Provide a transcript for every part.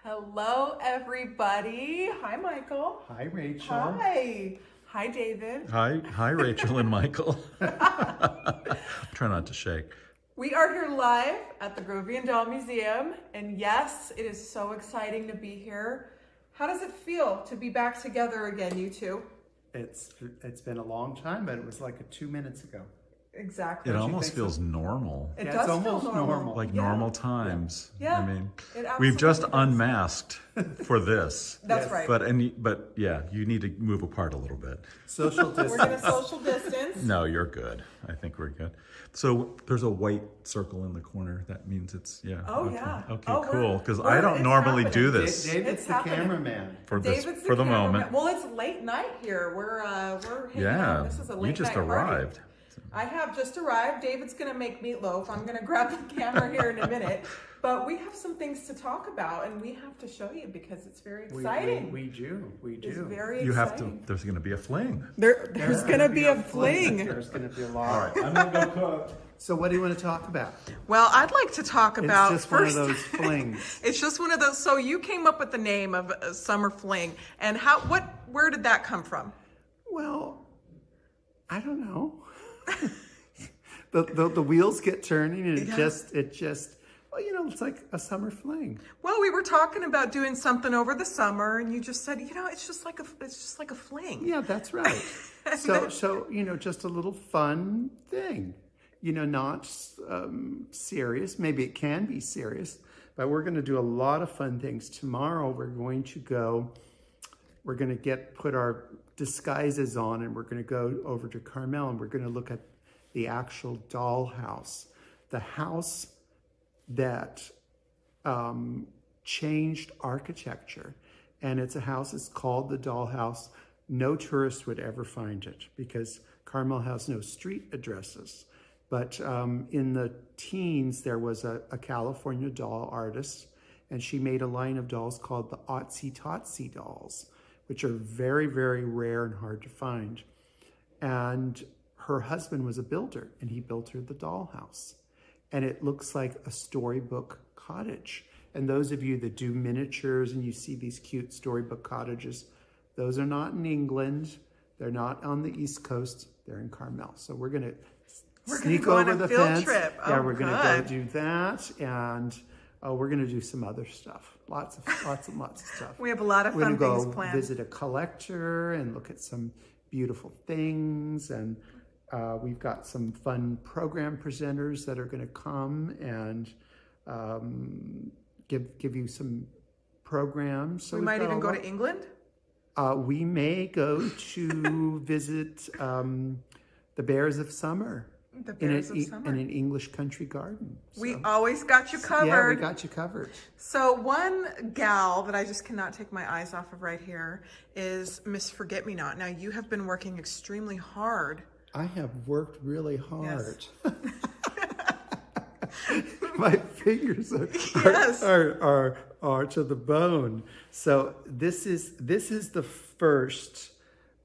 Hello, everybody. Hi, Michael. Hi, Rachel. Hi. Hi, David. Hi, Rachel and Michael. Try not to shake. We are here live at the Grovian Doll Museum, and yes, it is so exciting to be here. How does it feel to be back together again, you two? It's been a long time, but it was like 2 minutes ago. Exactly. It almost feels normal. It Yeah, does it's almost feel normal. Like Yeah. normal times. Yeah. I mean, It we've just absolutely does. unmasked for this. That's Yes. right. But yeah, you need to move apart a little bit. Social We're distance. going to social distance. No, you're good. I think we're good. So there's a white circle in the corner. That means it's, yeah. Oh, okay. yeah. Okay, Oh, cool. Because we're- I don't it's normally do happening. this David's It's the happening. cameraman. for David's the cameraman. moment. Well, it's late night here. We're hanging Yeah, out. This is a late you just night party. arrived. I have just arrived. David's going to make meatloaf. I'm going to grab the camera here in a minute. But we have some things to talk about, and we have to show you because it's very exciting. We do. It's very You have exciting. to, there's going to be a fling. There's going to be a fling. There's going to be a lot. All right, I'm going to go cook. So what do you want to talk about? Well, I'd like to talk about It's just first. one of those flings. It's just one of those. So you came up with the name of Summer Fling, and where did that come from? Well, I don't know. the wheels get turning, and it just well, it's like a summer fling. Well, we were talking about doing something over the summer, and you just said, it's just like a fling. Yeah, that's right. So just a little fun thing. Not serious. Maybe it can be serious, but we're going to do a lot of fun things. Tomorrow we're going to put our disguises on, and we're going to go over to Carmel, and we're going to look at the actual dollhouse, the house that changed architecture. And it's called the Dollhouse. No tourist would ever find it because Carmel has no street addresses. But in the teens, there was a California doll artist, and she made a line of dolls called the Otsy Totsy dolls, which are very, very rare and hard to find. And her husband was a builder, and he built her the dollhouse. And it looks like a storybook cottage. And those of you that do miniatures and you see these cute storybook cottages, those are not in England. They're not on the East Coast. They're in Carmel. So we're going to sneak go on over a the field fence. trip. Yeah, Oh, we're going to good. go do that. And we're going to do some other stuff. Lots of stuff. We have a lot of We're fun going things to go planned. visit a collector and look at some beautiful things. And we've got some fun program presenters that are going to come and give you some programs. So We might even go to England. We may go to visit the Bears of Summer. The Bears of in Summer. an English country garden. We So- always got you covered. Yeah, we got you covered. So one gal that I just cannot take my eyes off of right here is Miss Forget-Me-Not. Now you have been working extremely hard. I have worked really hard. Yes. My fingers Yes. are to the bone. So this is the first.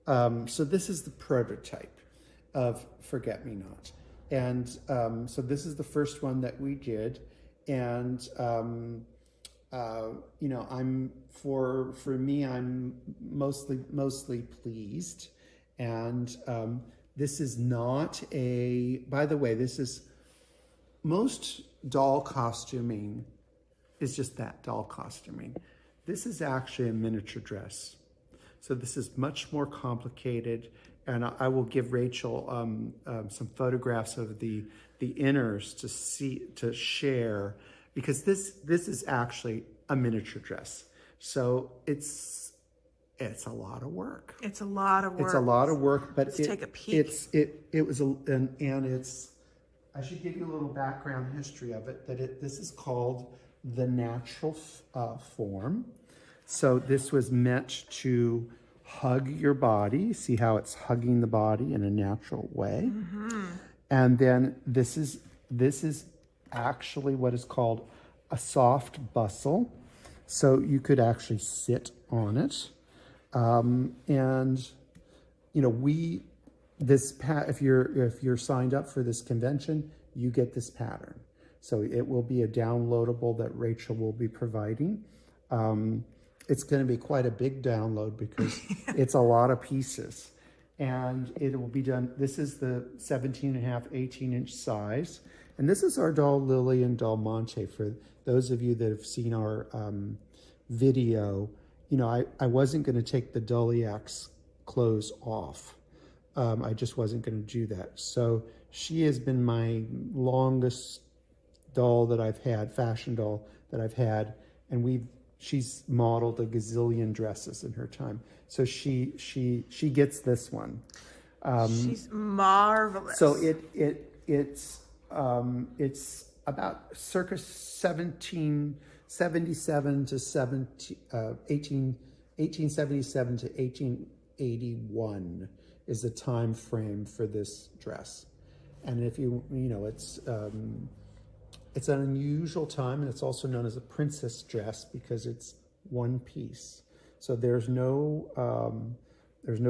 So this is the prototype of Forget Me Not, and so this is the first one that we did, and I'm for me I'm mostly pleased, and this is not a. By the way, this is. Most doll costuming is just that, doll costuming. This is actually a miniature dress. So this is much more complicated, and I will give Rachel some photographs of the inners to share, because this is actually a miniature dress. So it's a lot of work. It's a lot of work. It's a lot of work, but take a peek. I should give you a little background history of it, this is called the natural form. So this was meant to hug your body. See how it's hugging the body in a natural way? Mm-hmm. And then this is actually what is called a soft bustle. So you could actually sit on it. If you're signed up for this convention, you get this pattern. So it will be a downloadable that Rachel will be providing. It's going to be quite a big download because it's a lot of pieces. And it will be done, this is the 17.5, 18-inch size. And this is our doll Lily and doll Monte. For those of you that have seen our video, you know, I wasn't going to take the Doliak's clothes off. I just wasn't going to do that. So she has been my longest doll that I've had, fashion doll that I've had. And she's modeled a gazillion dresses in her time. So she gets this one. She's marvelous. So it's about circa 1877 to 1881 is the time frame for this dress. And if you know, it's an unusual time, and it's also known as a princess dress because it's one piece. So there's no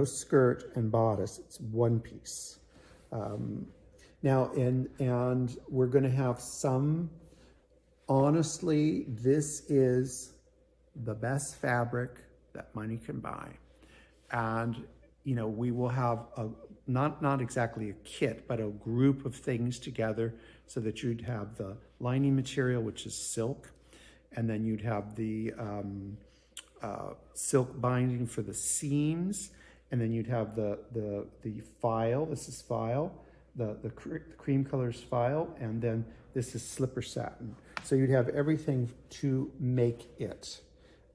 skirt and bodice. It's one piece. Now, and we're going to have some. Honestly, this is the best fabric that money can buy, and you know, we will have not exactly a kit, but a group of things together, so that you'd have the lining material, which is silk, and then you'd have the silk binding for the seams, and then you'd have the file. This is file, the cream colors file, and then this is slipper satin. So you'd have everything to make it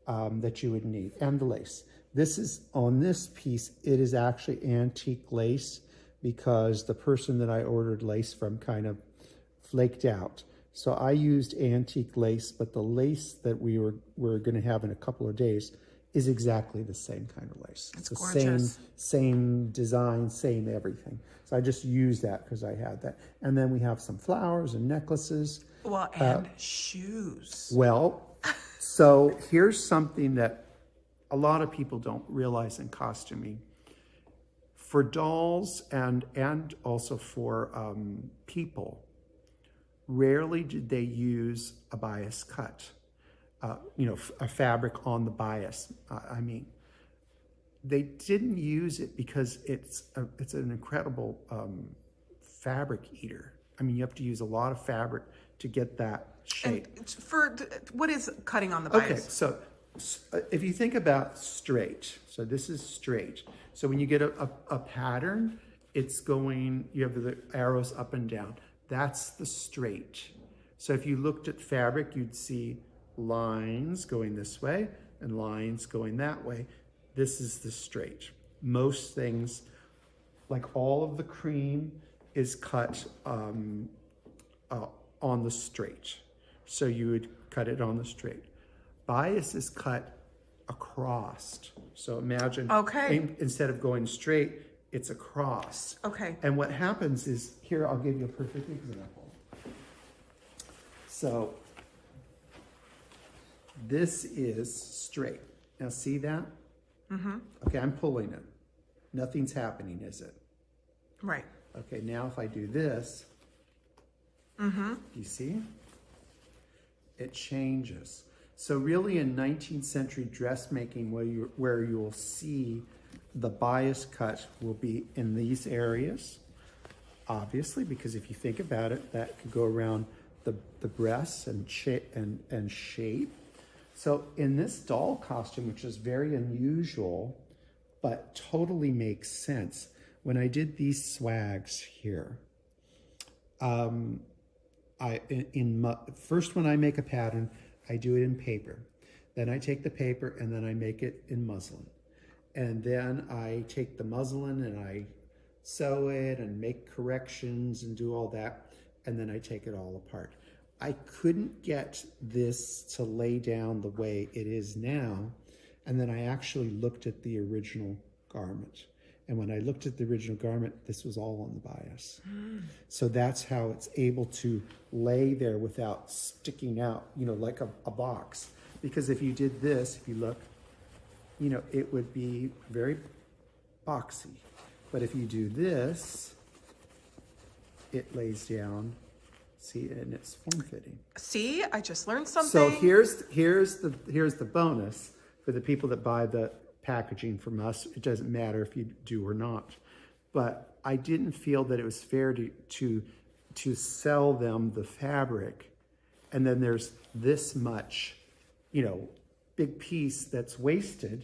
that you would need, and the lace. This is, on this piece, it is actually antique lace because the person that I ordered lace from kind of flaked out. So I used antique lace, but the lace that we're going to have in a couple of days is exactly the same kind of lace. It's the gorgeous. Same design, same everything. So I just used that because I had that. And then we have some flowers and necklaces. Well, and shoes. Well, so here's something that a lot of people don't realize in costuming. For dolls and also for people, rarely did they use a bias cut, you know, a fabric on the bias. I mean, they didn't use it because it's an incredible fabric eater. I mean, you have to use a lot of fabric to get that shape. And what is cutting on the bias? Okay, so if you think about straight, so this is straight. So when you get a pattern, it's going, you have the arrows up and down. That's the straight. So if you looked at fabric, you'd see lines going this way and lines going that way. This is the straight. Most things, like all of the cream, is cut on the straight. So you would cut it on the straight. Bias is cut across. So imagine, instead of going straight, it's across. Okay. And what happens is, here, I'll give you a perfect example. So this is straight. Now see that? Mm-hmm. Okay, I'm pulling it. Nothing's happening, is it? Right. Okay, now if I do this, you see? It changes. So really in 19th century dressmaking, where you'll see the bias cut will be in these areas, obviously, because if you think about it, that could go around the breasts and shape. So in this doll costume, which is very unusual, but totally makes sense, when I did these swags here, first when I make a pattern, I do it in paper. Then I take the paper and then I make it in muslin. And then I take the muslin and I sew it and make corrections and do all that. And then I take it all apart. I couldn't get this to lay down the way it is now. And then I actually looked at the original garment. And when I looked at the original garment, this was all on the bias. So that's how it's able to lay there without sticking out, you know, like a box. Because if you did this, if you look, you know, it would be very boxy. But if you do this, it lays down See, and it's form-fitting. See, I just learned something. So here's the bonus for the people that buy the packaging from us. It doesn't matter if you do or not, but I didn't feel that it was fair to sell them the fabric, and then there's this much, big piece that's wasted.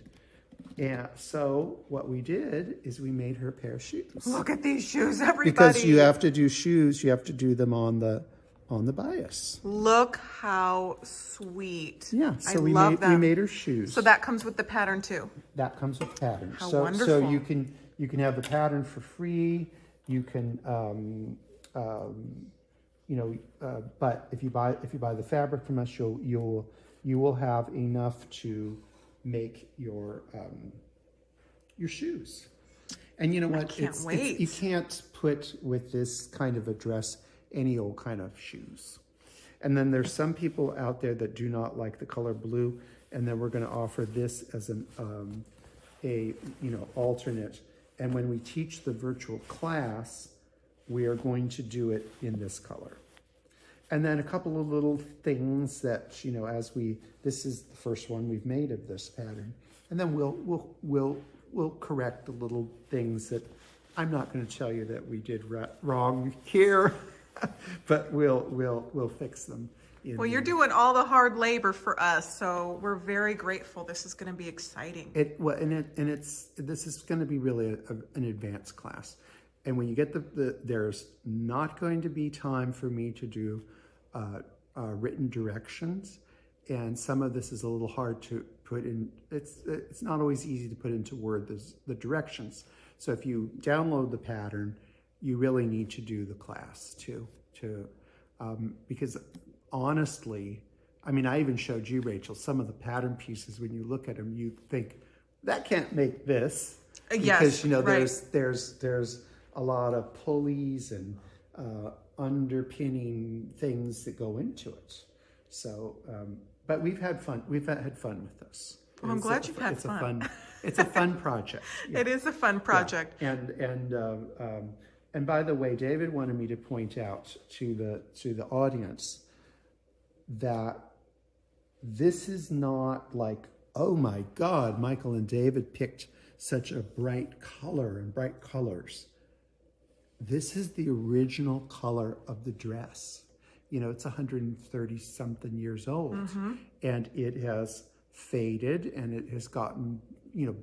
And so what we did is we made her a pair of shoes. Look at these shoes, everybody. Because you have to do shoes, you have to do them on the bias. Look how sweet. Yeah, so we made her shoes. So that comes with the pattern too. That comes with pattern. How So wonderful. you can have the pattern for free. You can but if you buy the fabric from us, you will have enough to make your shoes. And you know what? Can't wait. You can't put with this kind of a dress any old kind of shoes. And then there's some people out there that do not like the color blue, and then we're going to offer this as an alternate. And when we teach the virtual class, we are going to do it in this color. And then a couple of little things that, this is the first one we've made of this pattern. And then we'll correct the little things that I'm not going to tell you that we did wrong here, but we'll fix them. Well, you're doing all the hard labor for us, so we're very grateful. This is going to be exciting. This is going to be really an advanced class. And when you get there's not going to be time for me to do written directions, and some of this is a little hard to put in. It's not always easy to put into Word the directions. So if you download the pattern, you really need to do the class too, because honestly, I even showed you, Rachel, some of the pattern pieces. When you look at them, you think that can't make this, because there's a lot of pulleys and underpinning things that go into it. So, but we've had fun. We've had fun with this. Well, I'm glad you've had fun. It's a fun project. Yeah. It is a fun project. Yeah. And by the way, David wanted me to point out to the audience that this is not like, oh my God, Michael and David picked such a bright color and bright colors. This is the original color of the dress. It's 130 something years old, and it has faded and it has gotten,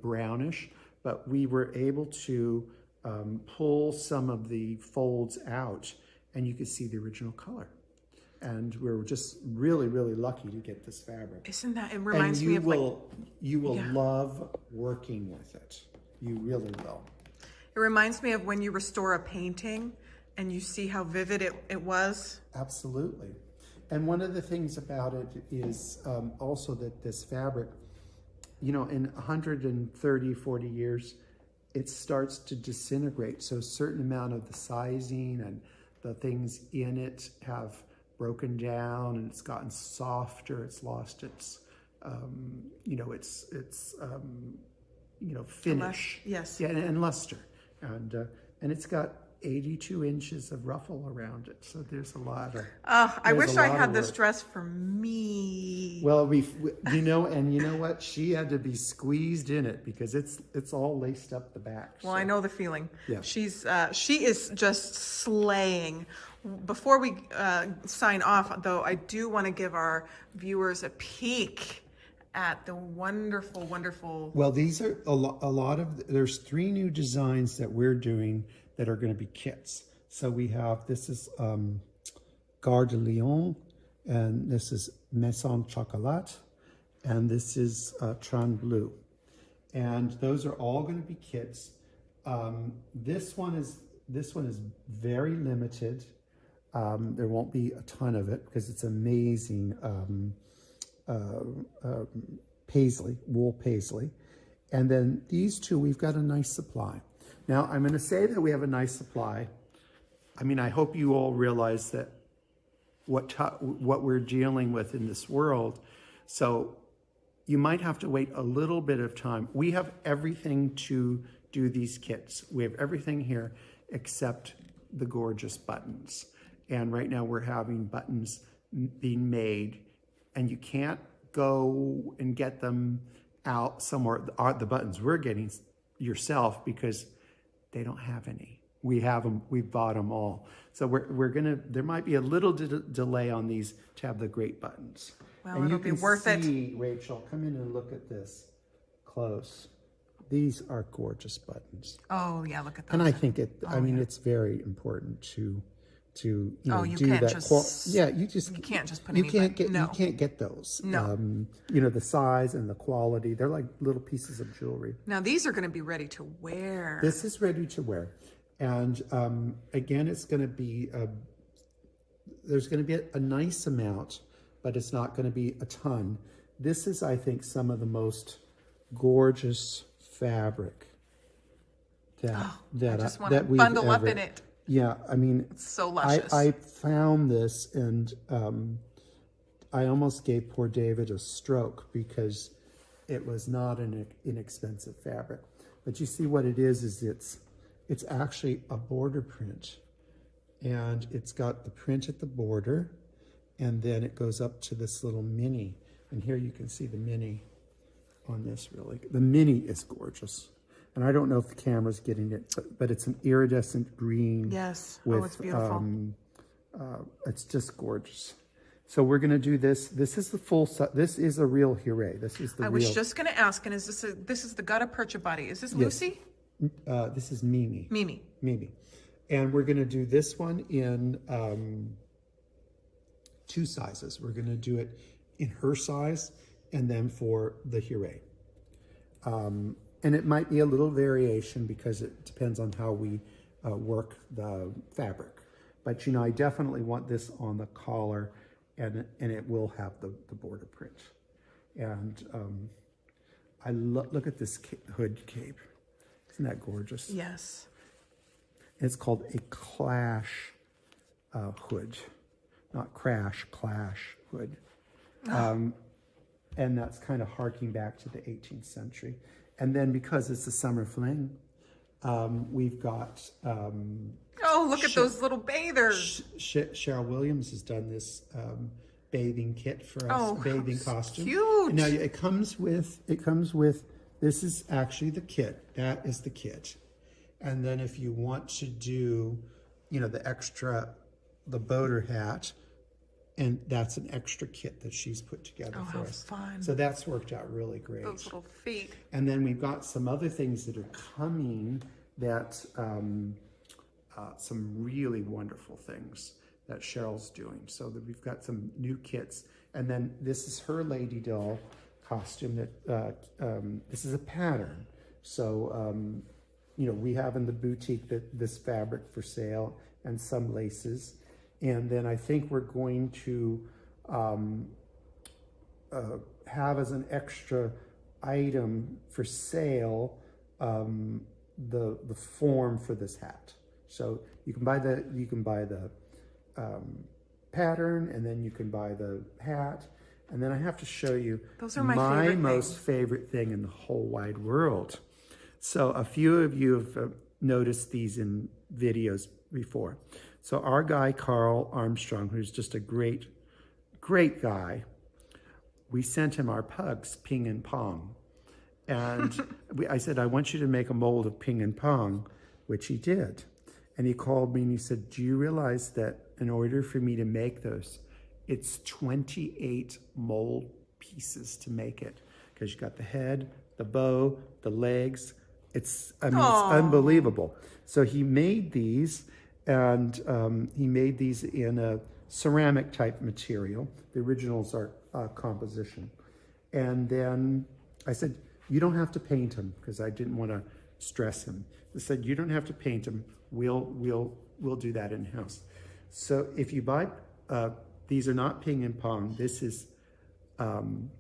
brownish, but we were able to pull some of the folds out, and you could see the original color. And we're just really, really lucky to get this fabric. Isn't that, it reminds me of you will love working with it. You really will. It reminds me of when you restore a painting and you see how vivid it was. Absolutely. And one of the things about it is also that this fabric, in 130, 40 years, it starts to disintegrate. So a certain amount of the sizing and the things in it have broken down, and it's gotten softer. It's lost its, finish. Yes. Yeah, and luster. And it's got 82 inches of ruffle around it. So there's a lot of... I wish I had this dress for me. Well, and you know what? She had to be squeezed in it because it's all laced up the back. Well, I know the feeling. Yeah. She is just slaying. Before we sign off, though, I do want to give our viewers a peek at the wonderful, wonderful... Well, these are a lot of... There's 3 new designs that we're doing that are going to be kits. So we have, this is Gare de Lyon, and this is Maison Chocolat, and this is Tran Bleu. And those are all going to be kits. This one is very limited. There won't be a ton of it because it's amazing paisley, wool paisley. And then these 2, we've got a nice supply. Now, I'm going to say that we have a nice supply. I hope you all realize that what we're dealing with in this world. So you might have to wait a little bit of time. We have everything to do these kits. We have everything here except the gorgeous buttons. And right now we're having buttons being made, and you can't go and get them out somewhere, the buttons we're getting yourself, because they don't have any. We have them, we've bought them all. So we're gonna, there might be a little delay on these to have the great buttons. Well, and it'll you be can worth it. see, Rachel, come in and look at this close. These are gorgeous buttons. Oh yeah, look at those. And I think I mean, it's very important to you know, you do can't that. just, you can't just put you any can't button- get you can't get those. No. You know, the size and the quality, they're like little pieces of jewelry. Now these are going to be ready to wear. This is ready to wear, and again, it's going to be there's going to be a nice amount, but it's not going to be a ton. This is, I think, some of the most gorgeous fabric I that just want to we've bundle up ever- in it. Yeah, I mean, It's so luscious. I found this, and I almost gave poor David a stroke because it was not an inexpensive fabric. But you see what it is it's actually a border print, and it's got the print at the border, and then it goes up to this little mini. And here you can see the mini on this. Really, the mini is gorgeous. And I don't know if the camera's getting it, but it's an iridescent green. Yes. With, it's beautiful. It's just gorgeous. So we're going to do this. This is the full set. This is a real Hire. This is the I real. was just going to ask, and this is the Gutta Percha body. Is this Lucy? This is Mimi. Mimi. Mimi. And we're going to do this one in 2 sizes. We're going to do it in her size, and then for the Hire. And it might be a little variation because it depends on how we work the fabric. But, you know, I definitely want this on the collar, and it will have the border print. And I look at this hood cape. Isn't that gorgeous? Yes. It's called a clash hood, not crash, clash hood. And that's kind of harking back to the 18th century. And then because it's a summer fling, we've got... oh, look at those little bathers. Cheryl Williams has done this bathing kit for us, Oh, bathing so costume. cute. Now it comes with, this is actually the kit. That is the kit. And then if you want to do, you know, the boater hat, and that's an extra kit that she's put together for us. Fun. So that's worked out really great. Those little feet. And then we've got some other things that are coming that, some really wonderful things that Cheryl's doing. So that we've got some new kits. And then this is her lady doll costume that, this is a pattern. So, you know, we have in the boutique this fabric for sale and some laces. And then I think we're going to have as an extra item for sale the form for this hat. So you can buy the pattern, and then you can buy the hat. And then I have to show you Those are my favorite most favorite thing in the whole wide world. So a few of you have noticed these in videos before. So our guy, Carl Armstrong, who's just a great, great guy, we sent him our pugs, Ping and Pong. And I said, I want you to make a mold of Ping and Pong, which he did. And he called me and he said, do you realize that in order for me to make those, it's 28 mold pieces to make it? Because you got the head, the bow, the legs. It's unbelievable. So he made these, and he made these in a ceramic type material. The originals are composition. And then I said, you don't have to paint them, because I didn't want to stress him. I said, you don't have to paint them. We'll do that in-house. So if you buy, these are not Ping and Pong. This is Bon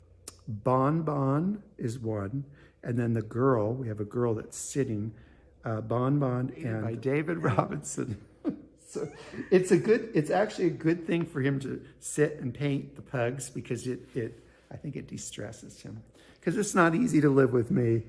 Bon is one. And then the girl, we have a girl that's sitting, Bon Bon, and by David Robinson. So it's actually a good thing for him to sit and paint the pugs, because I think it de-stresses him. Because it's not easy to live with me.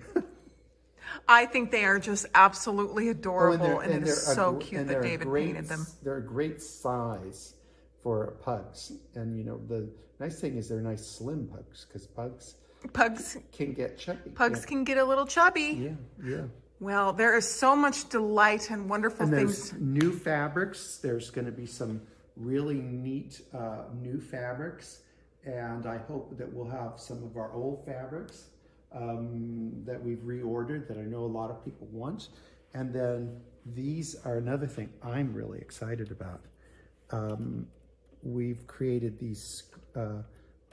I think they are just absolutely adorable, and it they're is a so gr- cute and that they're a David great painted them. They're a great size for pugs, and the nice thing is they're nice slim pugs because pugs can get chubby. Pugs can get a little chubby. Yeah. Well, there is so much delight and wonderful And things. there's new fabrics. There's going to be some really neat new fabrics, and I hope that we'll have some of our old fabrics that we've reordered that I know a lot of people want. And then these are another thing I'm really excited about. We've created these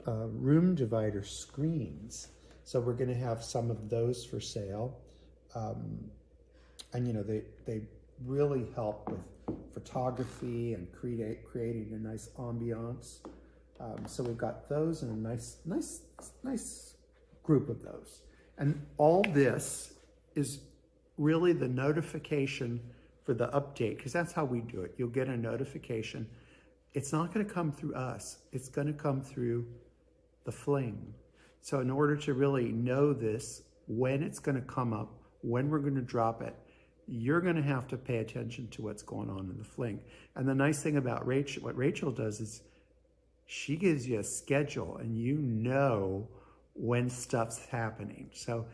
room divider screens. So we're going to have some of those for sale. And they really help with photography and creating a nice ambiance. So we've got those and a nice group of those. And all this is really the notification for the update, because that's how we do it. You'll get a notification. It's not going to come through us. It's going to come through the fling. So in order to really know this, when it's going to come up, when we're going to drop it, you're going to have to pay attention to what's going on in the fling. And the nice thing about Rachel, what Rachel does is she gives you a schedule and you know when stuff's happening. So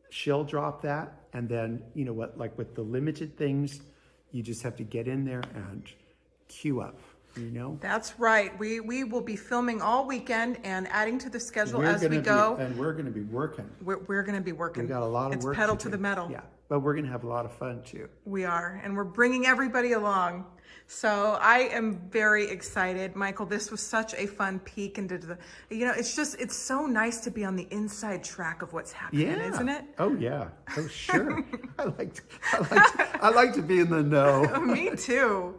she'll drop that, and then, like with the limited things, you just have to get in there and queue up. That's right. We will be filming all weekend and adding to the schedule as we go. And we're going to be working. We're going to be working. We've got a lot of work. It's pedal to the metal. Yeah, but we're going to have a lot of fun too. We are, and we're bringing everybody along. So I am very excited. Michael, this was such a fun peek into the, it's so nice to be on the inside track of what's happening, isn't it? Oh yeah. Oh sure. I like to be in the know. Me too.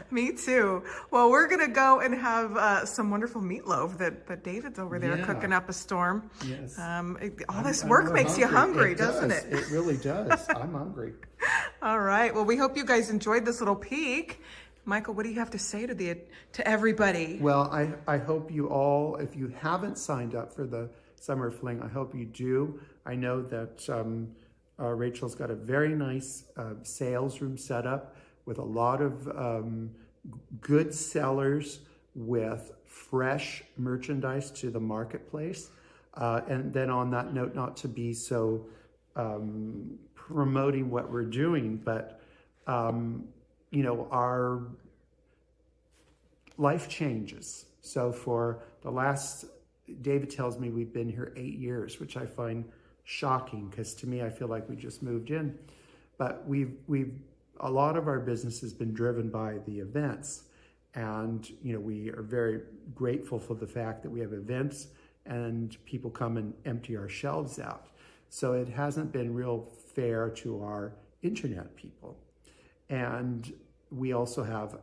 Me too. Well, we're going to go and have some wonderful meatloaf that David's over there cooking up a storm. Yes. All this work makes you hungry, doesn't it? It really does. I'm hungry. All right. Well, we hope you guys enjoyed this little peek. Michael, what do you have to say to everybody? Well, I hope you all, if you haven't signed up for the Summer Fling, I hope you do. I know that Rachel's got a very nice sales room set up with a lot of good sellers with fresh merchandise to the marketplace. And then on that note, not to be so promoting what we're doing, but our life changes. So for the last, David tells me we've been here 8 years, which I find shocking, because to me, I feel like we just moved in. But a lot of our business has been driven by the events. And, we are very grateful for the fact that we have events and people come and empty our shelves out. So it hasn't been real fair to our internet people. And we also have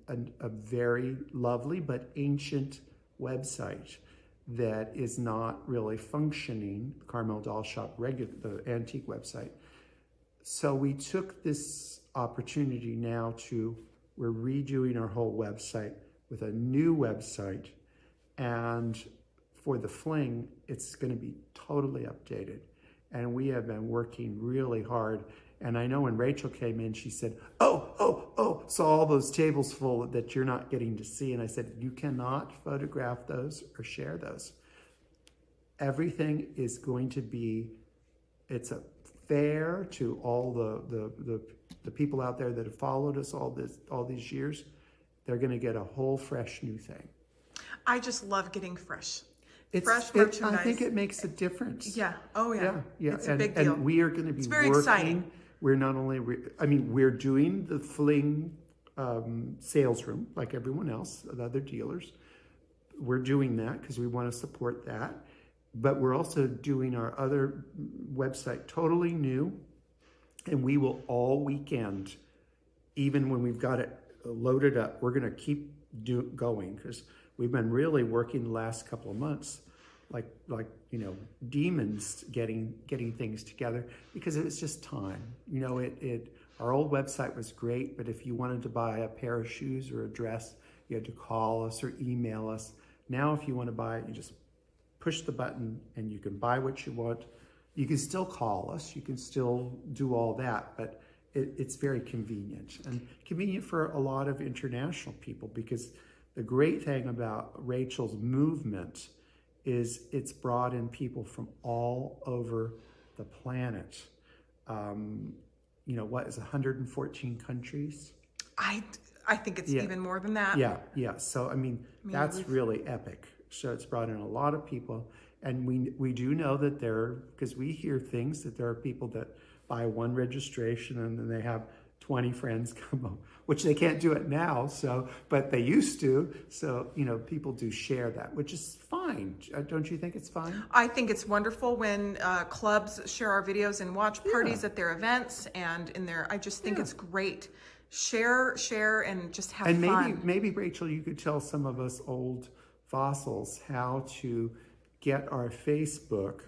a very lovely but ancient website that is not really functioning, Carmel Doll Shop, the antique website. So we took this opportunity now we're redoing our whole website with a new website. And for the fling, it's going to be totally updated. And we have been working really hard. And I know when Rachel came in, she said, oh, saw all those tables full that you're not getting to see. And I said, you cannot photograph those or share those. Everything is going to be, it's a fair to all the people out there that have followed us all these years. They're going to get a whole fresh new thing. I just love getting fresh merchandise. I think it makes a difference. Yeah. Oh yeah. It's a big deal. And we are going to be very exciting. We're not only, we're doing the fling sales room like everyone else, the other dealers. We're doing that because we want to support that. But we're also doing our other website totally new. And we will all weekend, even when we've got it loaded up, we're going to keep going, because we've been really working the last couple of months like demons getting things together, because it's just time. Our old website was great, but if you wanted to buy a pair of shoes or a dress, you had to call us or email us. Now if you want to buy it, you just push the button and you can buy what you want You can still call us, you can still do all that, but it's very convenient, and convenient for a lot of international people, because the great thing about Rachel's movement is it's brought in people from all over the planet. What is 114 countries? I think it's Yeah. even more than that. Yeah. So, that's really epic. So it's brought in a lot of people. And we do know that because we hear things that there are people that buy one registration and then they have 20 friends come up, which they can't do it now. But they used to. So, people do share that, which is fine. Don't you think it's fine? I think it's wonderful when clubs share our videos and watch parties at their events and I just think it's great. Share, and just have fun. And maybe Rachel, you could tell some of us old fossils how to get our Facebook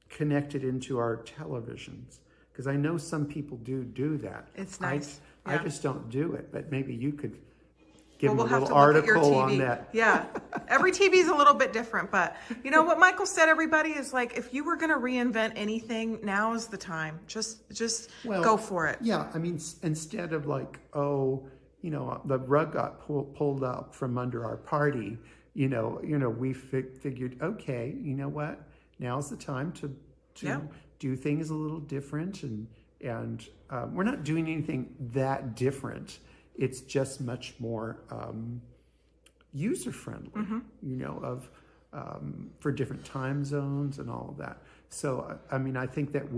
connected into our televisions, because I know some people do that. It's nice. I just don't do it, but maybe you could give them we'll a have little to look at your article TV. on that. Yeah, every TV is a little bit different, but you know what Michael said, everybody, is like, if you were going to reinvent anything, now is the time. Just go for it. Yeah, instead of like, the rug got pulled up from under our party, we figured, okay, you know what? Now's the time to do things a little different, and we're not doing anything that different. It's just much more user friendly, for different time zones and all of that. So, I think that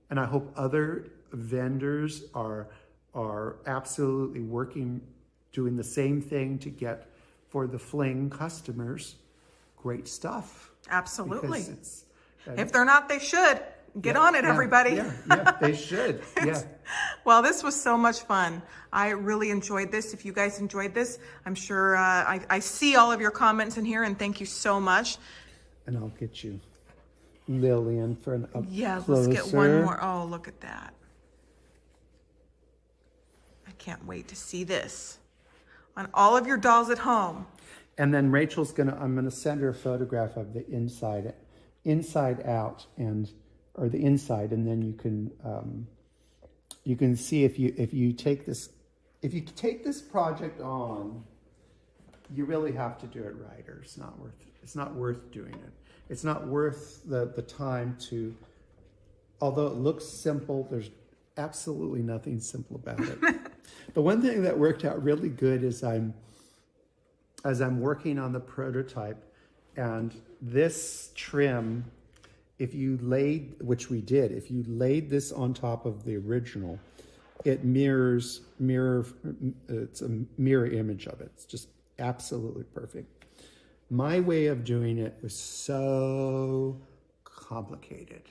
and I hope other vendors are absolutely doing the same thing to get for the Fling customers great stuff. Absolutely. Because if they're not, they should. Get on it, everybody. Yeah, they should. Yeah. Well, this was so much fun. I really enjoyed this. If you guys enjoyed this, I'm sure I see all of your comments in here, and thank you so much. And I'll get you Lillian for an up Let's get one more. Oh, look at that. I can't wait to see this on all of your dolls at home. And then I'm gonna send her a photograph of the inside out, or the inside, and then you can see if you take this project on, you really have to do it right, or it's not worth doing it. It's not worth the time to, although it looks simple, there's absolutely nothing simple about it. The one thing that worked out really good is as I'm working on the prototype, and this trim, if you laid this on top of the original, it it's a mirror image of it. It's just absolutely perfect. My way of doing it was so complicated.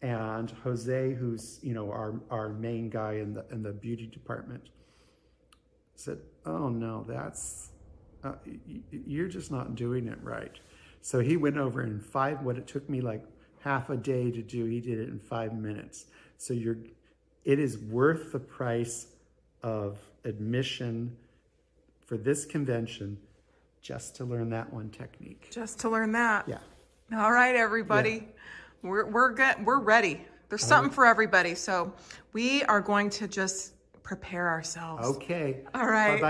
And Jose, who's our main guy in the beauty department, said, "Oh no, you're just not doing it right." So he went over in what it took me like half a day to do, he did it in 5 minutes. So it is worth the price of admission for this convention just to learn that one technique. Just to learn that. Yeah. All right, everybody. Yeah. We're ready. There's something for everybody. So we are going to just prepare ourselves. Okay. All right. Bye-bye.